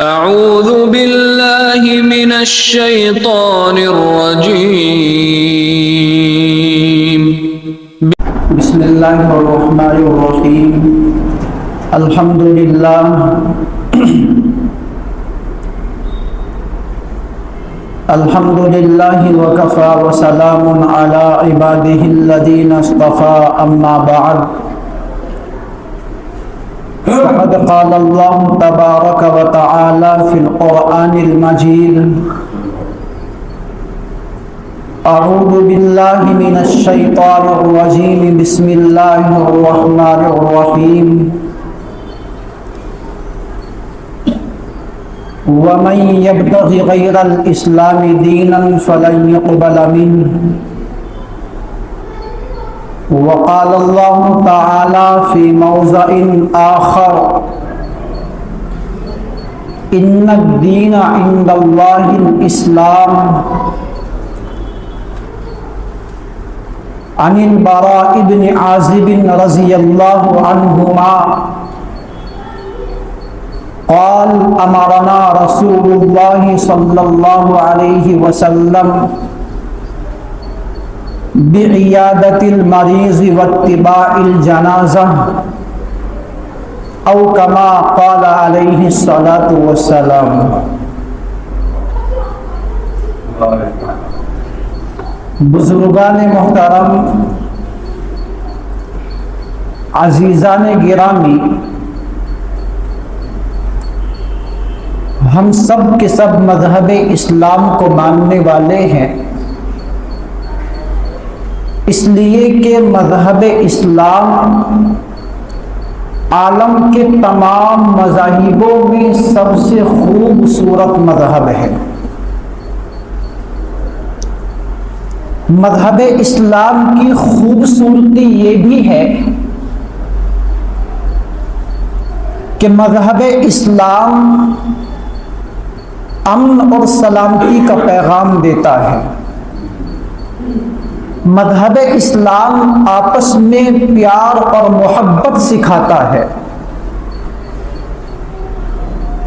أعوذ بالله من الشيطان الرجيم. بسم الله الرحمن الرحيم. الحمد لله الحمد لله وكفى وسلام على عباده الذين اصطفى أما بعد فقد قال الله تبارك وتعالى في القرآن المجيد: أعوذ بالله من الشيطان الرجيم. بسم الله الرحمن الرحيم. ومن يبتغ غير الإسلام دينا فلن يقبل منه وقال الله تعالى في موضع آخر: إن الدين عند الله الإسلام. عن البراء بن عازب رضي الله عنهما قال: أمرنا رسول الله صلى الله عليه وسلم بعيادة المريض واتباع الجنازة، أو كما قال عليه الصلاة والسلام. بزرگان محترم، عزیزان گرامی، ہم سب کے سب مذہب اسلام کو ماننے والے ہیں، اس لیے کہ مذہب اسلام عالم کے تمام مذاہبوں میں سب سے خوبصورت مذہب ہے۔ مذہب اسلام کی خوبصورتی یہ بھی ہے کہ مذہب اسلام امن اور سلامتی کا پیغام دیتا ہے۔ مذہب اسلام آپس میں پیار اور محبت سکھاتا ہے،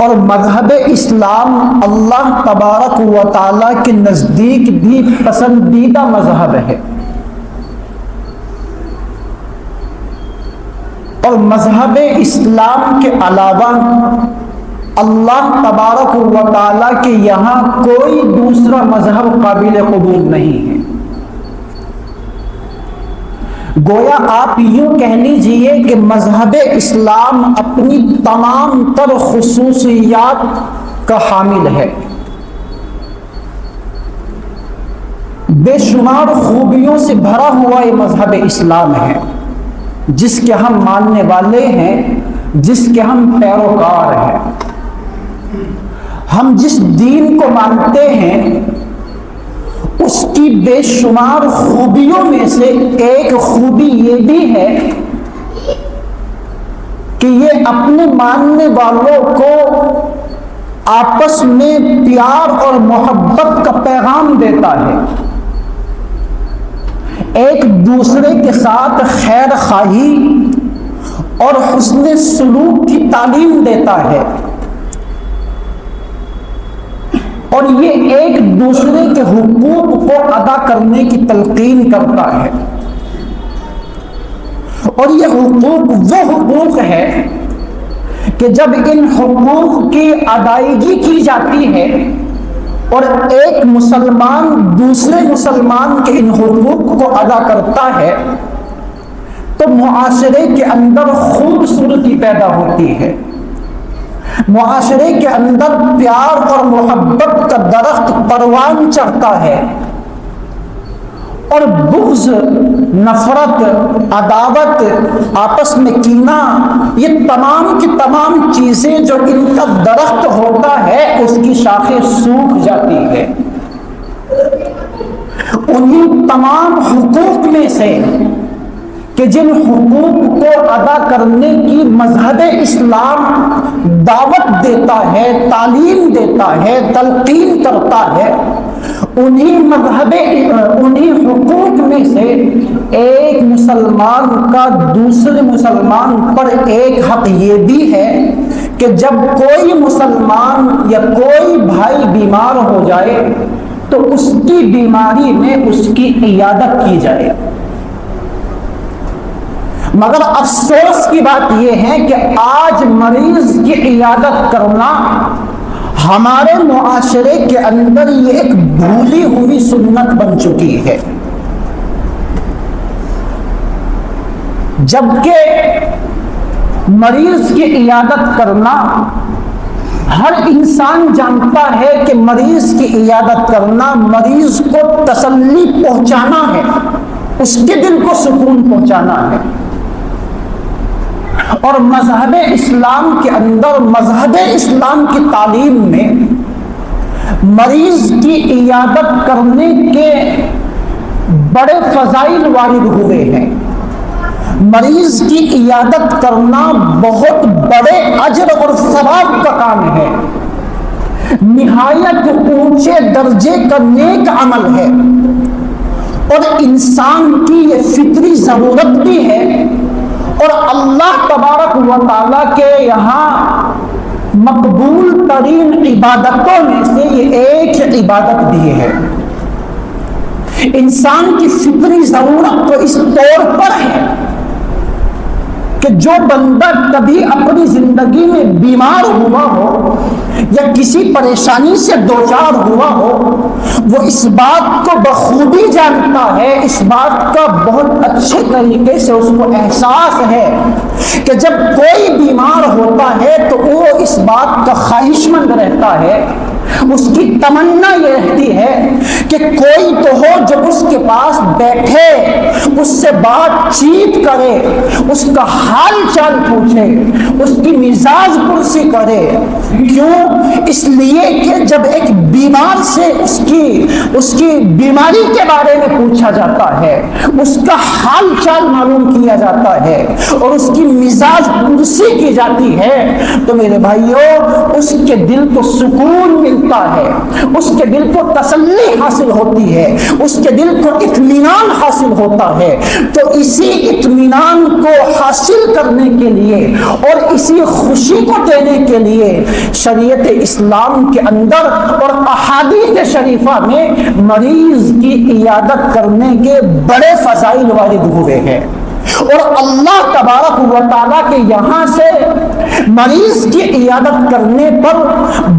اور مذہب اسلام اللہ تبارک و تعالیٰ کے نزدیک بھی پسندیدہ مذہب ہے۔ اور مذہب اسلام کے علاوہ اللہ تبارک و تعالیٰ کے یہاں کوئی دوسرا مذہب قابل قبول نہیں ہے۔ گویا آپ یوں کہہ لیجئے کہ مذہب اسلام اپنی تمام تر خصوصیات کا حامل ہے، بے شمار خوبیوں سے بھرا ہوا یہ مذہب اسلام ہے، جس کے ہم ماننے والے ہیں، جس کے ہم پیروکار ہیں۔ ہم جس دین کو مانتے ہیں اس کی بے شمار خوبیوں میں سے ایک خوبی یہ بھی ہے کہ یہ اپنے ماننے والوں کو آپس میں پیار اور محبت کا پیغام دیتا ہے، ایک دوسرے کے ساتھ خیر خواہی اور حسن سلوک کی تعلیم دیتا ہے، اور یہ ایک دوسرے کے حقوق کو ادا کرنے کی تلقین کرتا ہے۔ اور یہ حقوق وہ حقوق ہے کہ جب ان حقوق کی ادائیگی کی جاتی ہے اور ایک مسلمان دوسرے مسلمان کے ان حقوق کو ادا کرتا ہے تو معاشرے کے اندر خوبصورتی پیدا ہوتی ہے، معاشرے کے اندر پیار اور محبت کا درخت پروان چڑھتا ہے، اور بغض، نفرت، عداوت، آپس میں کینہ، یہ تمام کی تمام چیزیں جو ان کا درخت ہوتا ہے اس کی شاخیں سوکھ جاتی ہے۔ انہی تمام حقوق میں سے کہ جن حقوق کو ادا کرنے کی مذہب اسلام دعوت دیتا ہے، تعلیم دیتا ہے، تلقین کرتا ہے، انہی حقوق میں سے ایک مسلمان کا دوسرے مسلمان پر ایک حق یہ بھی ہے کہ کہ جب کوئی مسلمان یا کوئی بھائی بیمار ہو جائے تو اس کی بیماری میں اس کی عیادت کی جائے. مگر افسوس کی بات یہ ہے کہ آج مریض کی عیادت کرنا ہمارے معاشرے کے اندر یہ ایک بھولی ہوئی سنت بن چکی ہے. جبکہ مریض کی عیادت کرنا ہر انسان جانتا ہے کہ مریض کی عیادت کرنا مریض کو تسلی پہنچانا ہے، اس کے دل کو سکون پہنچانا ہے. اور مذہب اسلام کے اندر، مذہب اسلام کی تعلیم میں مریض کی عیادت کرنے کے بڑے فضائل وارد ہوئے ہیں. مریض کی عیادت کرنا بہت بڑے اجر اور ثواب کا کام ہے، نہایت اونچے درجے کا نیک عمل ہے، اور انسان کی یہ فطری ضرورت بھی ہے. اور اللہ تبارک و تعالیٰ کے یہاں مقبول ترین عبادتوں میں سے یہ ایک عبادت بھی ہے. انسان کی فطری ضرورت تو اس طور پر ہے کہ جو بندہ کبھی اپنی زندگی میں بیمار ہوا ہو یا کسی پریشانی سے دوچار ہوا ہو، وہ اس بات کو بخوبی جانتا ہے، اس بات کا بہت اچھے طریقے سے اس کو احساس ہے کہ جب کوئی بیمار ہوتا ہے تو وہ اس بات کا خواہش مند رہتا ہے، اس کی تمنا یہ رہتی ہے کہ کوئی تو ہو جو اس کے پاس بیٹھے، اس سے بات چیت کرے، اس کا حال چال پوچھے، اس کی مزاج پرسی کرے. کیوں؟ اس لیے کہ جب ایک بیمار سے اس کی بیماری کے بارے میں پوچھا جاتا ہے، اس کا حال چال معلوم کیا جاتا ہے اور اس کی مزاج پرسی کی جاتی ہے، تو میرے بھائیوں اس کے دل کو سکون ملتا ہے، اس کے دل کو تسلی حاصل ہوتی ہے، اس کے دل کو اطمینان حاصل ہوتا ہے. تو اسی اطمینان کو حاصل کرنے کے لیے اور اسی خوشی کو دینے کے لیے شریعت اسلام کے اندر اور احادیث شریفہ میں مریض کی عیادت کرنے کے بڑے فضائل وارد ہوئے ہیں. اور اللہ تبارک و تعالیٰ کے یہاں سے مریض کی عیادت کرنے پر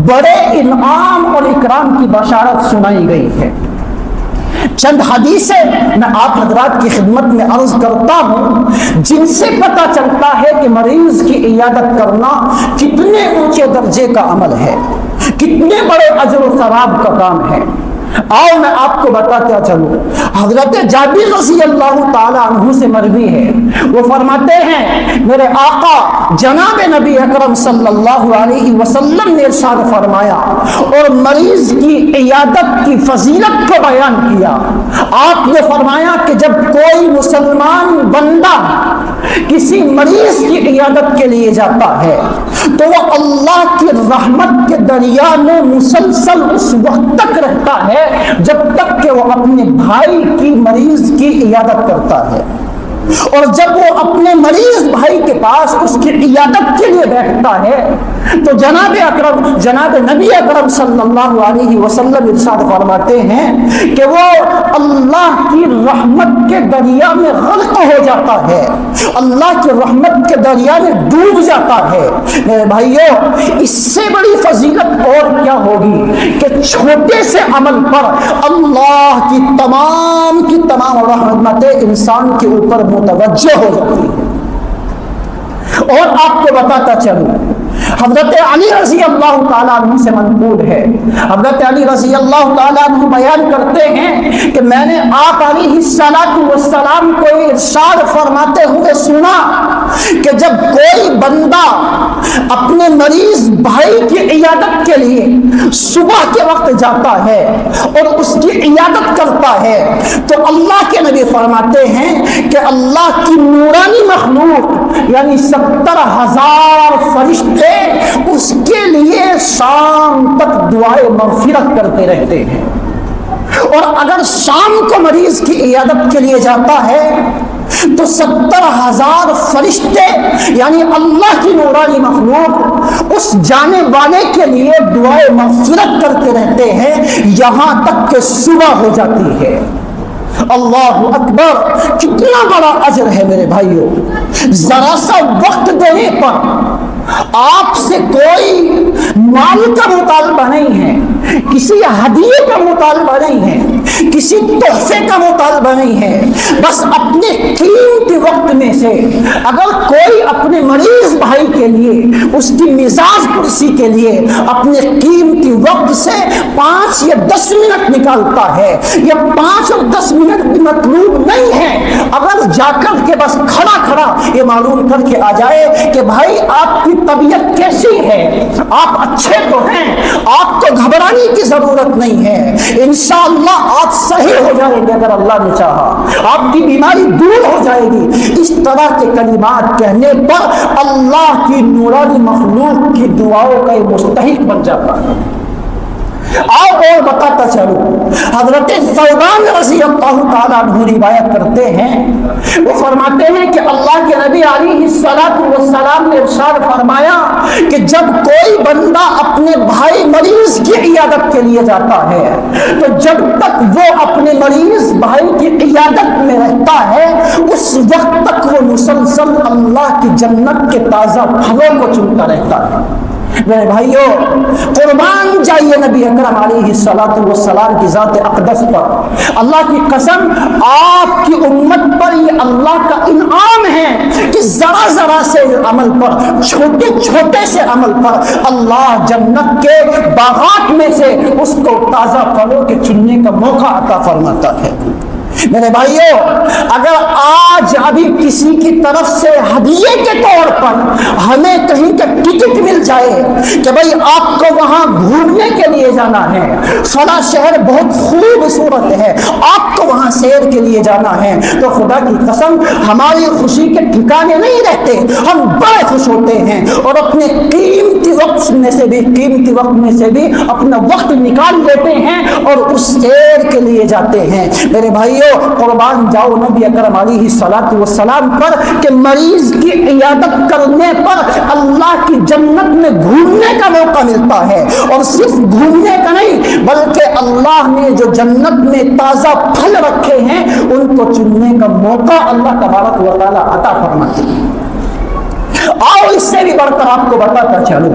بڑے انعام اور اکرام کی بشارت سنائی گئی ہے. چند حدیثیں میں آپ حضرات کی خدمت میں عرض کرتا ہوں جن سے پتہ چلتا ہے کہ مریض کی عیادت کرنا کتنے اونچے درجے کا عمل ہے، کتنے بڑے اجر و ثواب کا کام ہے. آؤ میں آپ کو بتاتا چلوں. حضرت جابر رضی اللہ تعالی عنہ سے مروی ہے، وہ فرماتے ہیں میرے آقا جناب نبی اکرم صلی اللہ علیہ وسلم نے ارشاد فرمایا اور مریض کی عیادت کی فضیلت کو بیان کیا. آپ نے فرمایا کہ جب کوئی مسلمان بندہ کسی مریض کی عیادت کے لیے جاتا ہے تو وہ اللہ کی رحمت کے دریا میں مسلسل اس وقت تک رہتا ہے جب تک کہ وہ اپنے بھائی کی مریض کی عیادت کرتا ہے. اور جب وہ اپنے مریض بھائی کے پاس اس کی عیادت کے لیے بیٹھتا ہے تو جناب نبی اکرم صلی اللہ علیہ وسلم ارشاد فرماتے ہیں کہ وہ اللہ کی رحمت کے دریا میں غرق ہو جاتا ہے، اللہ کی رحمت کے دریا میں ڈوب جاتا ہے. میرے بھائیوں اس سے بڑی فضیلت اور کیا ہوگی کہ چھوٹے سے عمل پر اللہ کی تمام رحمتیں انسان کے اوپر متوجہ ہو جاتی ہے. اور آپ کو بتاتا چلوں حضرت علی رضی اللہ تعالیٰ عنہ سے منقول ہے، حضرت علی رضی اللہ تعالیٰ عنہ بیان کرتے ہیں کہ میں نے آپ علیہ السلام کو ارشاد فرماتے ہوئے سنا کہ جب کوئی بندہ اپنے مریض بھائی کی عیادت کے لیے صبح کے وقت جاتا ہے اور اس کی عیادت کرتا ہے تو اللہ کے نبی فرماتے ہیں کہ اللہ کی نورانی مخلوق یعنی 70,000 فرشتے اس کے لیے شام تک دعائے مغفرت کرتے رہتے ہیں. اور اگر شام کو مریض کی عیادت کے لیے جاتا ہے تو 70,000 فرشتے یعنی اللہ کی نورانی مخلوق اس جانے والے کے لیے دعائے مغفرت کرتے رہتے ہیں یہاں تک کہ صبح ہو جاتی ہے۔ اللہ اکبر، کتنا بڑا اجر ہے میرے بھائیوں۔ ذرا سا وقت دینے پر آپ سے کوئی مال کا مطالبہ نہیں ہے، کسی ہدیے کا مطالبہ نہیں ہے، کسی تحفے کا مطالبہ نہیں ہے، بس اپنے قیمتی وقت میں سے اگر کوئی اپنے مریض بھائی کے لیے، اس کی مزاج پرسی کے لیے اپنے قیمتی وقت سے 5 یا 10 منٹ نکالتا ہے، یا 5 اور 10 منٹ بھی مطلوب نہیں ہے، اگر جا کر کے بس کھڑا کھڑا یہ معلوم کر کے آ جائے کہ بھائی آپ کی طبیعت کیسی ہے، آپ اچھے تو ہیں، آپ کو گھبرانے کی ضرورت نہیں ہے، انشاءاللہ آپ صحیح ہو جائیں گے اگر اللہ نے چاہا، آپ کی بیماری دور ہو جائے گی۔ اس طرح کے کلمات کہنے پر اللہ کی نورانی مخلوق کی دعاؤں کا یہ مستحق بن جاتا ہے۔ آؤ اور بتاتا چلوں، حضرت ثوبان رضی اللہ تعالیٰ عنہ روایت کرتے ہیں، وہ فرماتے ہیں کہ اللہ کے نبی علیہ السلام نے ارشاد فرمایا کہ جب کوئی بندہ اپنے بھائی مریض کی عیادت کے لیے جاتا ہے تو جب تک وہ اپنے مریض بھائی کی عیادت میں رہتا ہے اس وقت تک وہ مسلسل اللہ کی جنت کے تازہ پھلوں کو چنتا رہتا ہے۔ میرے بھائیوں، قربان جائیے نبی اکرم علیہ السلام کی ذات اقدس پر، اللہ کی قسم آپ کی امت پر یہ اللہ کا انعام ہے کہ ذرا ذرا سے عمل پر، چھوٹے چھوٹے سے عمل پر اللہ جنت کے باغات میں سے اس کو تازہ پھلوں کے چننے کا موقع عطا فرماتا ہے۔ میرے بھائیوں، اگر آج ابھی کسی کی طرف سے ہدیے کے طور پر ہمیں کہیں کا ٹکٹ مل جائے کہ بھئی آپ کو وہاں گھومنے کے لیے جانا ہے، فلاں شہر بہت خوبصورت ہے، آپ کو وہاں سیر کے لیے جانا ہے، تو خدا کی قسم ہماری خوشی کے ٹھکانے نہیں رہتے، ہم بڑے خوش ہوتے ہیں اور اپنے قیمتی وقت میں سے بھی اپنا وقت نکال لیتے ہیں اور اس سیر کے لیے جاتے ہیں۔ میرے بھائیوں، قربان جاؤ نبی اکرم علیہ السلام پر کہ مریض کی عیادت کرنے پر اللہ کی جنت میں گھومنے کا موقع ملتا ہے، اور صرف گھومنے کا نہیں بلکہ اللہ نے جو جنت میں تازہ پھل رکھے ہیں ان کو چننے کا موقع اللہ تبارک و تعالی عطا فرماتے ہیں۔ آؤ اس سے بھی بڑھ کر آپ کو بتاتا چلوں،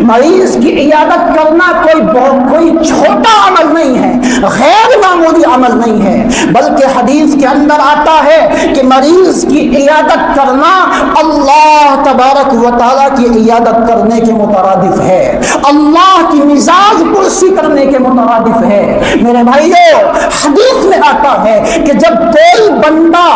مریض کی عیادت کرنا کوئی چھوٹا عمل نہیں ہے، غیر معمولی عمل نہیں ہے، بلکہ حدیث کے اندر آتا ہے کہ مریض کی عیادت کرنا اللہ تبارک و تعالیٰ کی عیادت کرنے کے مترادف ہے، اللہ کی مزاج پرسی کرنے کے مترادف ہے۔ میرے بھائیوں، حدیث میں آتا ہے کہ جب کوئی بندہ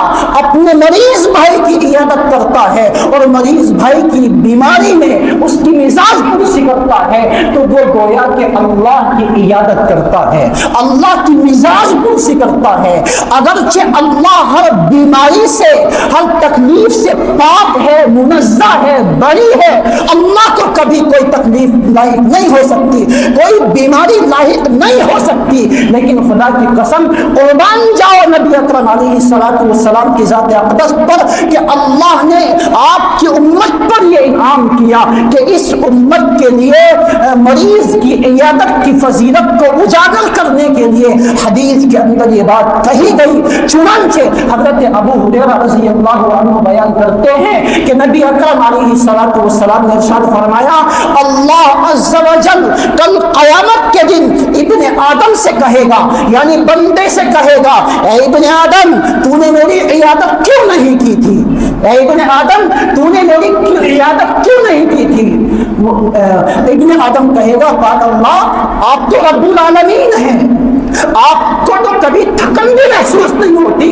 اپنے مریض بھائی کی عیادت کرتا ہے اور مریض بھائی کی بیماری میں اس کی مزاج پرسی کرتا ہے تو وہ گویا کہ اللہ کی عیادت کرتا ہے، اللہ کی مزاج پرسی کرتا ہے۔ اگرچہ اللہ ہر بیماری سے، ہر تکلیف سے پاک ہے، منزہ ہے، بری ہے، اللہ کو کبھی کوئی تکلیف لاحق نہیں ہو سکتی، کوئی بیماری لاحق نہیں ہو سکتی، لیکن خدا کی قسم قربان جاؤ نبی اکرم علیہ السلام کی ذات اقدس پر کہ اللہ نے آپ کی امت پر یہ انعام کیا کہ اس امت کے لیے مریض کی عیادت کی فضیلت کو اجاگر کرنے کے لیے حدیث کے اندر یہ بات کہی گئی۔ چنانچہ حضرت ابو ہریرہ رضی اللہ عنہ بیان کرتے ہیں کہ نبی اکرم علیہ السلام نے ارشاد فرمایا، اللہ عز و جل کل قیامت کے دن ابن آدم سے کہے گا، یعنی بندے سے کہے گا، اے ابن آدم تو نے میری عیادت کیوں نہیں کی تھی؟ اے ابن آدم تو نے میری عیادت کیوں نہیں کی تھی؟ ابن آدم کہے گا، پاک اللہ آپ تو رب العالمین ہیں، آپ کو تو کبھی تھکن بھی محسوس نہیں ہوتی،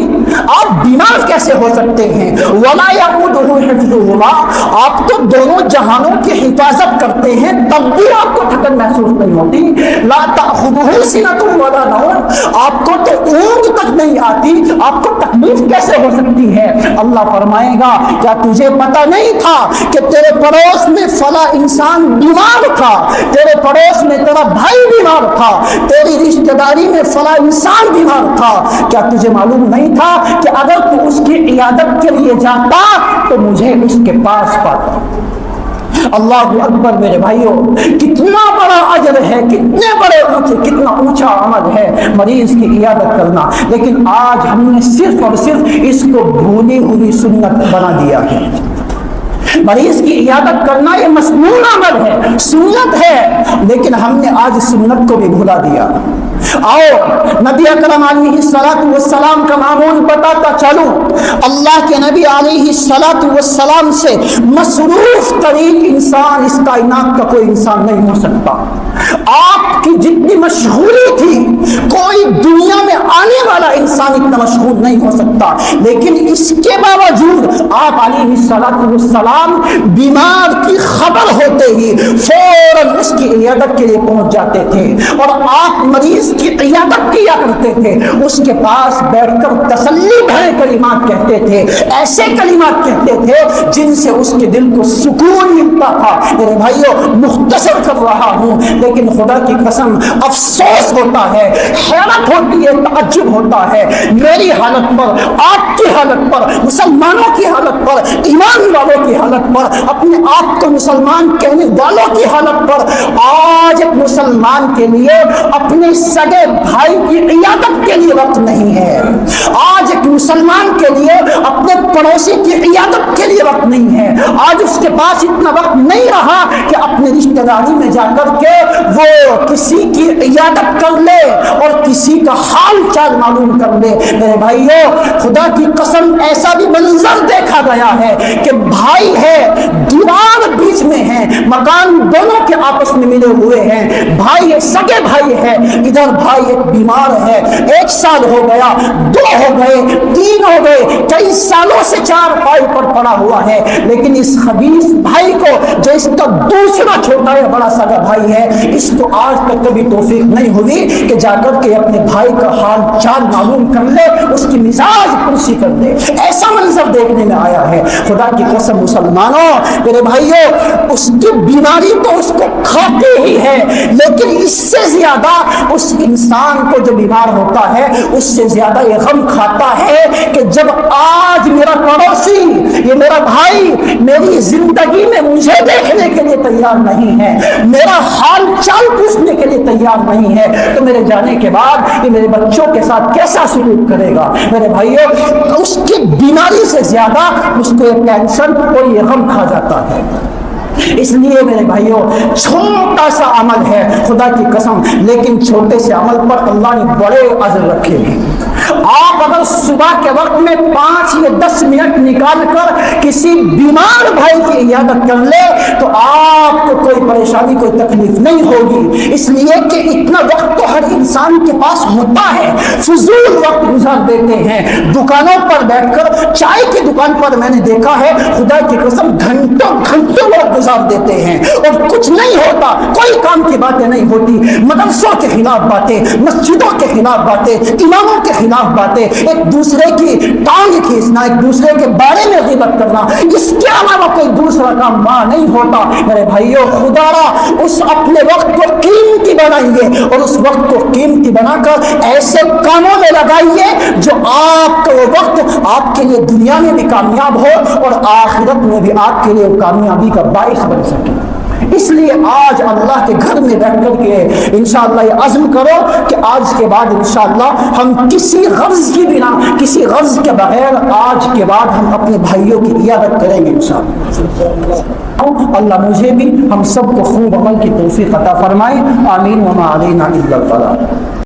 آپ بیمار کیسے ہو سکتے ہیں؟ ولا یعودہ حفظہما، آپ تو دونوں جہانوں کی حفاظت کرتے ہیں تب بھی آپ کو تھکن محسوس نہیں ہوتی۔ لا تأخذ تأخذه سنة ولا نوم, آپ کو تو اونگ تک نہیں آتی, آپ کو تکلیف کیسے ہو سکتی ہے؟ اللہ فرمائے گا کیا تجھے پتہ نہیں تھا کہ تیرے پڑوس میں فلاں انسان بیمار تھا, تیرے پڑوس میں تیرا بھائی بیمار تھا, تیری رشتہ داری میں فلاں انسان بیمار تھا, کیا تجھے معلوم نہیں تھا کہ اگر تو اس کی عیادت کے لیے جاتا تو مجھے اس کے پاس پاتا؟ اللہ اکبر میرے بھائیوں, کتنا بڑا اجر ہے, کتنے بڑے اونچے, کتنا اونچا عمل ہے مریض کی عیادت کرنا. لیکن آج ہم نے صرف اور صرف اس کو بھولی ہوئی سنت بنا دیا ہے. مریض کی عیادت کرنا یہ مسنون عمل ہے, سنت ہے, لیکن ہم نے آج سنت کو بھی بھلا دیا. آؤ نبی اکرم علیہ الصلوۃ والسلام کا معمول بتاتا چلوں. اللہ کے نبی علیہ الصلوۃ والسلام سے مصروف ترین انسان اس کائنات کا کوئی انسان نہیں ہو سکتا. آپ کی جتنی مشغولی تھی کوئی دنیا میں آنے والا انسان اتنا مشغول نہیں ہو سکتا, لیکن اس کے باوجود آپ علیہ الصلوۃ والسلام بیمار کی خبر ہوتے ہی فوراً اس کی عیادت کے لیے پہنچ جاتے تھے, اور آپ مریض کی عیادت کیا کرتے تھے. اس کے پاس بیٹھ کر تسلی بھرے کلمات کہتے تھے, ایسے کلمات کہتے تھے جن سے اس کے دل کو سکون ملتا تھا. میرے بھائیوں مختصر کر رہا ہوں, لیکن خدا کی قسم افسوس ہوتا ہے, حیرت ہوتی ہے, تعجب ہوتا ہے میری حالت پر, آپ کی حالت پر, مسلمانوں کی حالت پر, ایمان والوں کی حالت پر, اپنے آپ کو مسلمان کہنے والوں کی حالت پر. آج ایک مسلمان کے لیے اپنے سگے بھائی کی عیادت کے لیے وقت نہیں ہے. آج ایک مسلمان کے لیے اپنے پڑوسی کی عیادت کے لیے وقت نہیں ہے. آج اس کے پاس اتنا وقت نہیں رہا کہ اپنے رشتہ داری میں جا کر کے وہ کسی کی عیادت کر لے اور کسی کا حال چال معلوم کر لے. میرے بھائیوں خدا کی قسم ایسا بھی منظر دیکھا گیا ہے کہ بھائی ہے, دیوار بیچ میں ہے, مکان دونوں کے آپس میں ملے ہوئے ہیں, بھائی ہے, سگے بھائی ہے, ادھر بھائی ایک بیمار ہے, 1 سال ہو گیا, 2 ہو گئے, 3 ہو گئے, کئی سالوں سے 4 پائی پر پڑا ہوا ہے, لیکن اس خبیث بھائی کو جو اس کا دوسرا چھوٹا یا بڑا سگا بھائی ہے, اس کو آج تک کبھی توفیق نہیں ہوئی کہ جا کر کے اپنے بھائی کا حال چال معلوم کر لے, اس کی مزاج پرسی کر دے. ایسا منظر دیکھنے میں آیا ہے. خدا کی قسم مسلمانوں میرے بھائیوں, اس کی بیماری تو اس کو کھاتی ہی ہے, لیکن اس سے زیادہ اس انسان کو جو بیمار ہوتا ہے اس سے زیادہ یہ غم کھاتا ہے کہ جب آج میرا پڑوسی, یہ میرا بھائی میری زندگی میں مجھے دیکھنے کے لیے تیار نہیں ہے, میرا حال چال پوچھنے کے لیے تیار نہیں ہے, تو میرے جانے کے بعد یہ میرے بچوں کے ساتھ کیسا سلوک کرے گا؟ میرے بھائیوں اس کی بیماری سے زیادہ اس کو یہ ٹینشن اور یہ غم کھا جاتا ہے. اس لیے میرے بھائیوں چھوٹا سا عمل ہے خدا کی قسم, لیکن چھوٹے سے عمل پر اللہ نے بڑے اجر رکھے ہیں. آپ اگر صبح کے وقت میں 5 یا 10 منٹ نکال کر کسی بیمار بھائی کی عیادت کر لے تو آپ کو کوئی پریشانی, کوئی تکلیف نہیں ہوگی, اس لیے کہ اتنا وقت تو ہر انسان کے پاس ہوتا ہے. فضول وقت گزار دیتے ہیں دکانوں پر بیٹھ کر, چائے کی دکان پر میں نے دیکھا ہے خدا کی قسم گھنٹوں گھنٹوں وقت گزار دیتے ہیں اور کچھ نہیں ہوتا, کوئی کام کی باتیں نہیں ہوتی, مدرسوں کے خلاف باتیں, مسجدوں کے خلاف باتیں, اماموں کے خلاف باتیں, ایک دوسرے کی ٹانگ کھینچنا, ایک دوسرے کے بارے میں غیبت کرنا, اس کے علاوہ کوئی دوسرا کام وہاں نہیں ہوتا. میرے بھائیوں خدا را اس اپنے وقت کو قیمتی بنائیے اور اس وقت کو قیمتی بنا کر ایسے کاموں میں لگائیے جو آپ کا وہ وقت آپ کے لیے دنیا میں بھی کامیاب ہو اور آخرت میں بھی آپ کے لیے کامیابی کا باعث بن سکے. اس لیے آج اللہ کے گھر میں بیٹھ کر کے انشاءاللہ یہ عزم کرو کہ آج کے بعد انشاءاللہ ہم کسی غرض کی بنا, کسی غرض کے بغیر آج کے بعد ہم اپنے بھائیوں کی عیادت کریں گے انشاءاللہ. اللہ مجھے بھی ہم سب کو خوب عمل کی توفیق عطا فرمائے. آمین. وما علینا الا البلاغ.